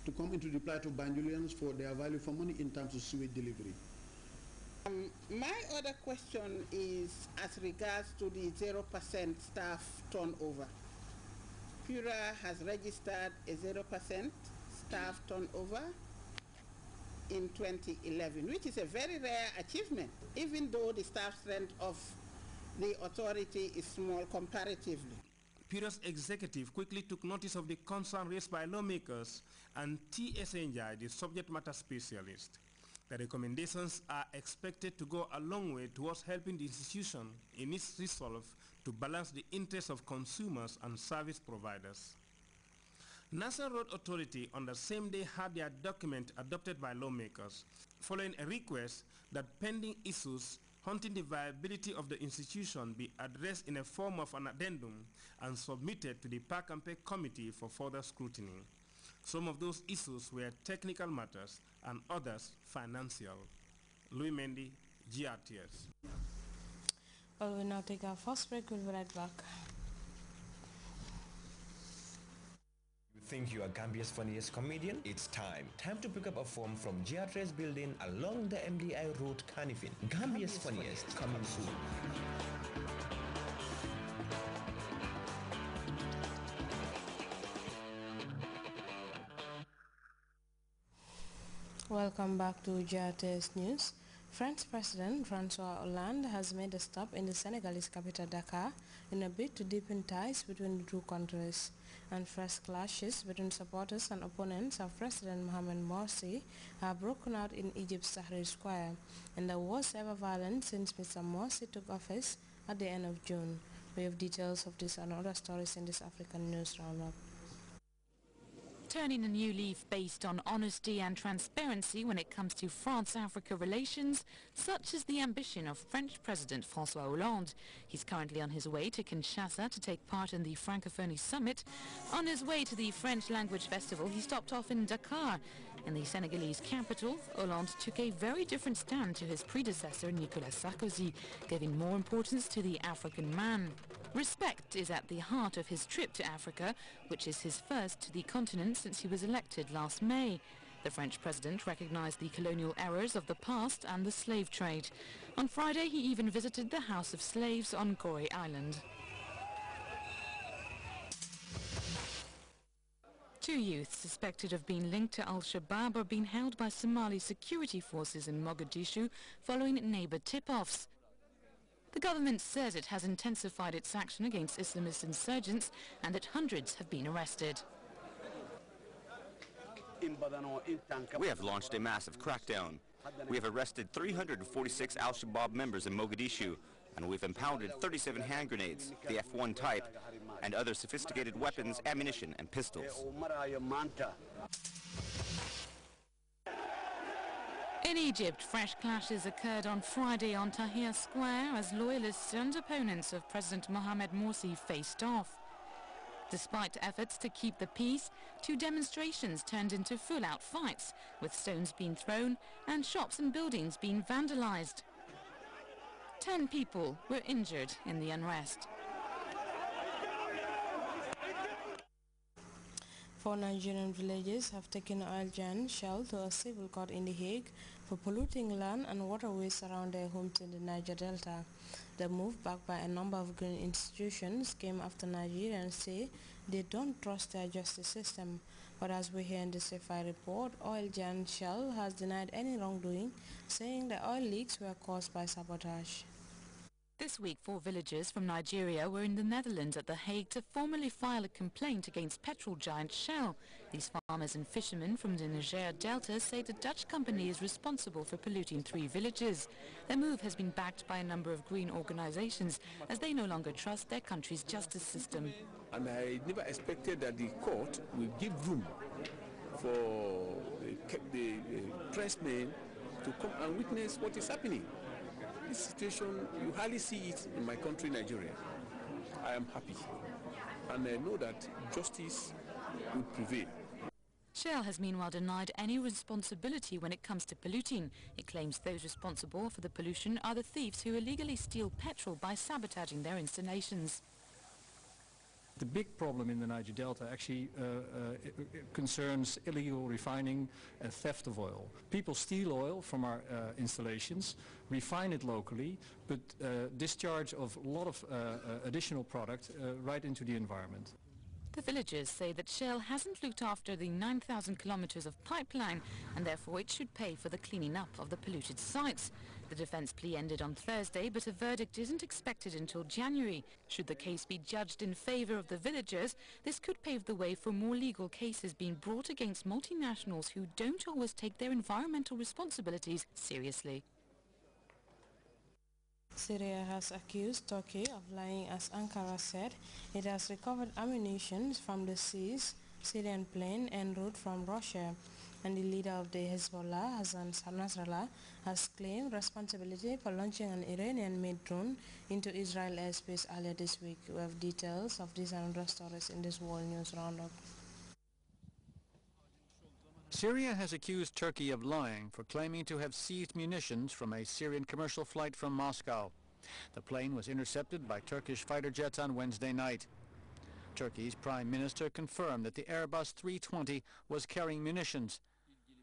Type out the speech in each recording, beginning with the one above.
to come into the plight of Banjulians for their value for money in terms of sewage delivery. My other question is as regards to the 0% staff turnover. Pura has registered a 0% staff turnover in 2011, which is a very rare achievement, even though the staff strength of the authority is small comparatively. Pura's executive quickly took notice of the concern raised by lawmakers, and T.S. Njai, the subject matter specialist. The recommendations are expected to go a long way towards helping the institution in its resolve to balance the interests of consumers and service providers. National Road Authority on the same day had their document adopted by lawmakers, following a request that pending issues haunting the viability of the institution be addressed in a form of an addendum and submitted to the Park and Pay Committee for further scrutiny. Some of those issues were technical matters and others financial. Louis Mendy, GRTS. Well, we'll now take our first break. We'll be right back. You think you are Gambia's funniest comedian? It's time. Time to pick up a form from GRTS building along the MDI Road, Canifin. Gambia's funniest coming soon. Welcome back to GRTS News. French President François Hollande has made a stop in the Senegalese capital Dakar in a bid to deepen ties between the two countries. And fresh clashes between supporters and opponents of President Mohamed Morsi have broken out in Egypt's Tahrir Square, and the worst ever violence since Mr. Morsi took office at the end of June. We have details of this and other stories in this African News Roundup. Turning a new leaf based on honesty and transparency when it comes to France-Africa relations, such is the ambition of French President François Hollande. He's currently on his way to Kinshasa to take part in the Francophonie Summit. On his way to the French Language Festival, he stopped off in Dakar. In the Senegalese capital, Hollande took a very different stand to his predecessor Nicolas Sarkozy, giving more importance to the African man. Respect is at the heart of his trip to Africa, which is his first to the continent since he was elected last May. The French president recognized the colonial errors of the past and the slave trade. On Friday, he even visited the House of Slaves on Gorée Island. Two youths suspected of being linked to Al-Shabaab are being held by Somali security forces in Mogadishu following neighbor tip-offs. The government says it has intensified its action against Islamist insurgents and that hundreds have been arrested. We have launched a massive crackdown. We have arrested 346 Al-Shabaab members in Mogadishu, and we've impounded 37 hand grenades, the F1 type, and other sophisticated weapons, ammunition, and pistols. In Egypt, fresh clashes occurred on Friday on Tahrir Square as loyalists and opponents of President Mohamed Morsi faced off. Despite efforts to keep the peace, two demonstrations turned into full-out fights, with stones being thrown and shops and buildings being vandalized. 10 people were injured in the unrest. 4 Nigerian villages have taken oil giant Shell to a civil court in The Hague for polluting land and waterways around their homes in the Niger Delta. The move, backed by a number of green institutions, came after Nigerians say they don't trust their justice system. But as we hear in the CFI report, oil giant Shell has denied any wrongdoing, saying the oil leaks were caused by sabotage. This week, 4 villagers from Nigeria were in the Netherlands at The Hague to formally file a complaint against petrol giant Shell. These farmers and fishermen from the Niger Delta say the Dutch company is responsible for polluting 3 villages. Their move has been backed by a number of green organizations as they no longer trust their country's justice system. And I never expected that the court will give room for the pressmen to come and witness what is happening. This situation, you hardly see it in my country, Nigeria. I am happy, and I know that justice will prevail. Shell has meanwhile denied any responsibility when it comes to polluting. It claims those responsible for the pollution are the thieves who illegally steal petrol by sabotaging their installations. The big problem in the Niger Delta actually concerns illegal refining and theft of oil. People steal oil from our installations, refine it locally, but discharge of a lot of additional product right into the environment. The villagers say that Shell hasn't looked after the 9,000 kilometers of pipeline and therefore it should pay for the cleaning up of the polluted sites. The defense plea ended on Thursday, but a verdict isn't expected until January. Should the case be judged in favor of the villagers, this could pave the way for more legal cases being brought against multinationals who don't always take their environmental responsibilities seriously. Syria has accused Turkey of lying as Ankara said it has recovered ammunition from the seas, Syrian plane en route from Russia. And the leader of the Hezbollah, Hassan Nasrallah, has claimed responsibility for launching an Iranian-made drone into Israel airspace earlier this week. We have details of this and other stories in this World News Roundup. Syria has accused Turkey of lying for claiming to have seized munitions from a Syrian commercial flight from Moscow. The plane was intercepted by Turkish fighter jets on Wednesday night. Turkey's prime minister confirmed that the Airbus 320 was carrying munitions.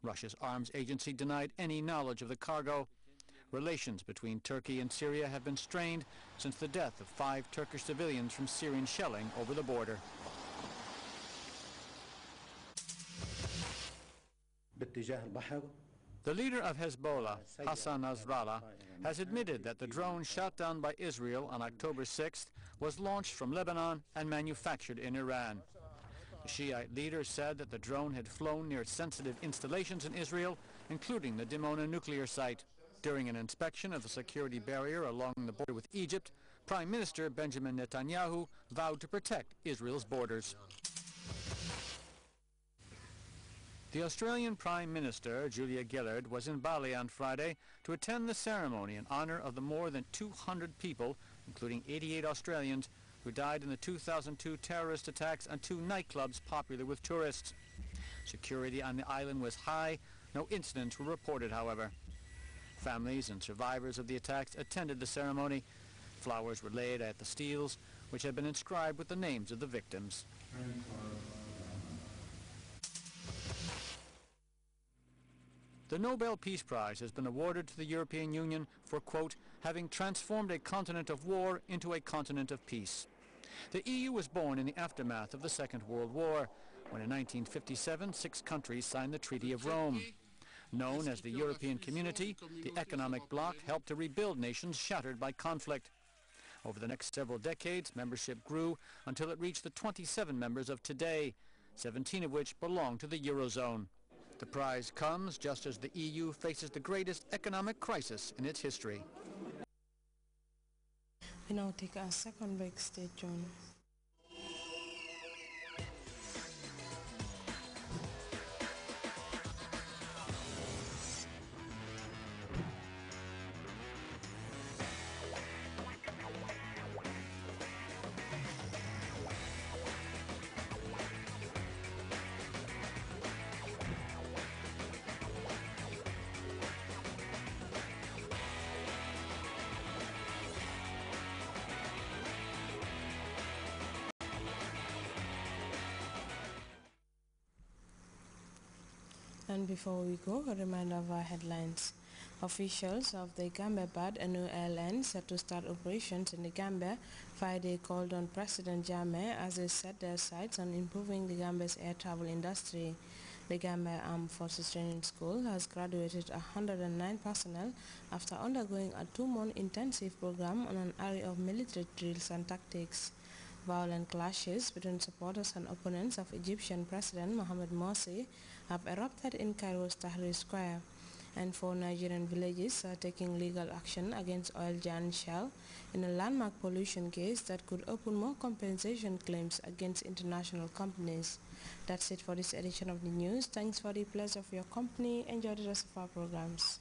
Russia's arms agency denied any knowledge of the cargo. Relations between Turkey and Syria have been strained since the death of 5 Turkish civilians from Syrian shelling over the border. The leader of Hezbollah, Hassan Nasrallah, has admitted that the drone shot down by Israel on October 6th was launched from Lebanon and manufactured in Iran. The Shiite leader said that the drone had flown near sensitive installations in Israel, including the Dimona nuclear site. During an inspection of the security barrier along the border with Egypt, Prime Minister Benjamin Netanyahu vowed to protect Israel's borders. The Australian Prime Minister, Julia Gillard, was in Bali on Friday to attend the ceremony in honor of the more than 200 people, including 88 Australians, who died in the 2002 terrorist attacks on 2 nightclubs popular with tourists. Security on the island was high. No incidents were reported, however. Families and survivors of the attacks attended the ceremony. Flowers were laid at the steels, which had been inscribed with the names of the victims. The Nobel Peace Prize has been awarded to the European Union for, quote, having transformed a continent of war into a continent of peace. The EU was born in the aftermath of the Second World War, when in 1957 6 countries signed the Treaty of Rome. Known as the European Community, the economic bloc helped to rebuild nations shattered by conflict. Over the next several decades, membership grew until it reached the 27 members of today, 17 of which belong to the Eurozone. The prize comes just as the EU faces the greatest economic crisis in its history. We now take a second break. Stay tuned. And before we go, a reminder of our headlines. Officials of the Gambia-Bad NU Airline set to start operations in the Gambia. Friday called on President Jammeh as they set their sights on improving the Gambia's air travel industry. The Gambia Armed Forces Training School has graduated 109 personnel after undergoing a 2-month intensive program on an array of military drills and tactics. Violent clashes between supporters and opponents of Egyptian President Mohamed Morsi have erupted in Cairo's Tahrir Square, and 4 Nigerian villages are taking legal action against oil giant Shell in a landmark pollution case that could open more compensation claims against international companies. That's it for this edition of the news. Thanks for the pleasure of your company. Enjoy the rest of our programs.